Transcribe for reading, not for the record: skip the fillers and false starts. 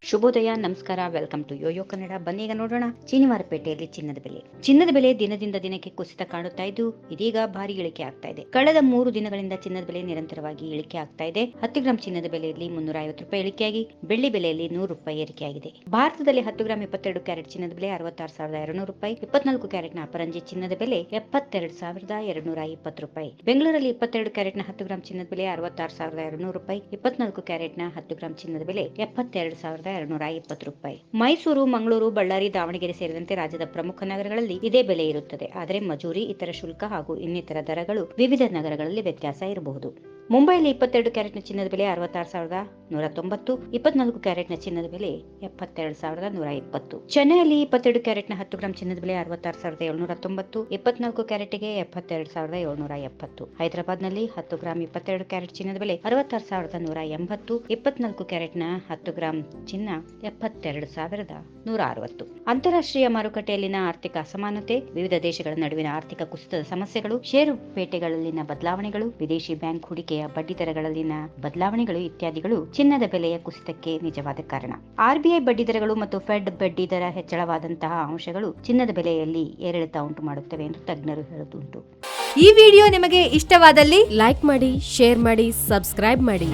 ಶುಭೋದಯ, ನಮಸ್ಕಾರ, welcome to Yoyo Kannada. ಬನ್ನೀಗ ನೋಡೋಣ ಶನಿವಾರಪೇಟೆಯಲ್ಲಿ ಚಿನ್ನದ ಬೆಲೆ ದಿನದಿಂದ ದಿನಕ್ಕೆ ಕುಸಿತ ಕಾಣುತ್ತಾ ಇದ್ದು ಇದೀಗ ಭಾರಿ ಇಳಿಕೆ ಆಗ್ತಾ ಇದೆ. ಕಳೆದ 3 ದಿನಗಳಿಂದ ಚಿನ್ನದ ಬೆಲೆ ನಿರಂತರವಾಗಿ ಇಳಿಕೆ ಆಗ್ತಾ ಇದೆ. 10 ಗ್ರಾಂ ಚಿನ್ನದ ಬೆಲೆಯಲ್ಲಿ 350 ರೂಪಾಯಿ ಇಳಿಕೆಯಾಗಿ ಬೆಳ್ಳಿ ಬೆಲೆಯಲ್ಲಿ 100 ರೂಪಾಯಿ ಏರಿಕೆಯಾಗಿದೆ. ಭಾರತದಲ್ಲಿ 10 ಗ್ರಾಂ 22 ಕ್ಯಾರೆಟ್ ಚಿನ್ನದ ಬೆಲೆ 66,200 ರೂಪಾಯಿ, 24 ಕ್ಯಾರೆಟ್ನ ಅಪರಂಜಿ ಚಿನ್ನದ ಬೆಲೆ 72,220 ರೂಪಾಯಿ. ಬೆಂಗಳೂರಲ್ಲಿ 22 ಕ್ಯಾರೆಟ್ನ 10 ಗ್ರಾಂ ಚಿನ್ನದ ಬೆಲೆ 66,200 ರೂಪಾಯಿ, 24 ಕ್ಯಾರೆಟ್ನ 10 ಗ್ರಾಂ ಚಿನ್ನದ ಬೆಲೆ 72,220 ರೂಪಾಯಿ. ಮೈಸೂರು, ಮಂಗಳೂರು, ಬಳ್ಳಾರಿ, ದಾವಣಗೆರೆ ಸೇರಿದಂತೆ ರಾಜ್ಯದ ಪ್ರಮುಖ ನಗರಗಳಲ್ಲಿ ಇದೇ ಬೆಲೆ ಇರುತ್ತದೆ. ಆದರೆ ಮಜೂರಿ, ಇತರ ಶುಲ್ಕ ಹಾಗೂ ಇನ್ನಿತರ ದರಗಳು ವಿವಿಧ ನಗರಗಳಲ್ಲಿ ವ್ಯತ್ಯಾಸ ಇರಬಹುದು. ಮುಂಬೈಯಲ್ಲಿ 22 ಕ್ಯಾರೆಟ್ನ ಚಿನ್ನದ ಬೆಲೆ 66,190, 24 ಕ್ಯಾರೆಟ್ನ ಚಿನ್ನದ ಬೆಲೆ 72,120. ಚೆನ್ನೈಯಲ್ಲಿ 22 ಕ್ಯಾರೆಟ್ನ 10 ಗ್ರಾಂ ಚಿನ್ನದ ಬೆಲೆ 66,790, 24 ಕ್ಯಾರೆಟ್ಗೆ 72,770. ಹೈದರಾಬಾದ್ನಲ್ಲಿ 10 ಗ್ರಾಂ 22 ಕ್ಯಾರೆಟ್ ಚಿನ್ನದ ಬೆಲೆ 66,180, 24 ಕ್ಯಾರೆಟ್ನ 10 ಗ್ರಾಂ ಚಿನ್ನ 72,160. ಅಂತಾರಾಷ್ಟ್ರೀಯ ಮಾರುಕಟ್ಟೆಯಲ್ಲಿನ ಆರ್ಥಿಕ ಅಸಮಾನತೆ, ವಿವಿಧ ದೇಶಗಳ ನಡುವಿನ ಆರ್ಥಿಕ ಕುಸಿತದ ಸಮಸ್ಯೆಗಳು, ಷೇರುಪೇಟೆಗಳಲ್ಲಿನ ಬದಲಾವಣೆಗಳು, ವಿದೇಶಿ ಬ್ಯಾಂಕ್ ಹೂಡಿಕೆಯ ಬಡ್ಡಿ ದರಗಳಲ್ಲಿನ ಬದಲಾವಣೆಗಳು ಇತ್ಯಾದಿಗಳು ಚಿನ್ನದ ಬೆಲೆಯ ಕುಸಿತಕ್ಕೆ ನಿಜವಾದ ಕಾರಣ. ಆರ್ಬಿಐ ಬಡ್ಡಿ ದರಗಳು ಮತ್ತು ಫೆಡ್ ಬಡ್ಡಿ ದರ ಹೆಚ್ಚಳವಾದಂತಹ ಅಂಶಗಳು ಚಿನ್ನದ ಬೆಲೆಯಲ್ಲಿ ಏರಿಳಿತ ಉಂಟು ಮಾಡುತ್ತವೆ ಎಂದು ತಜ್ಞರು ಹೇಳುವುದುಂಟು. ಈ ವಿಡಿಯೋ ನಿಮಗೆ ಇಷ್ಟವಾದಲ್ಲಿ ಲೈಕ್ ಮಾಡಿ, ಶೇರ್ ಮಾಡಿ, ಸಬ್ಸ್ಕ್ರೈಬ್ ಮಾಡಿ.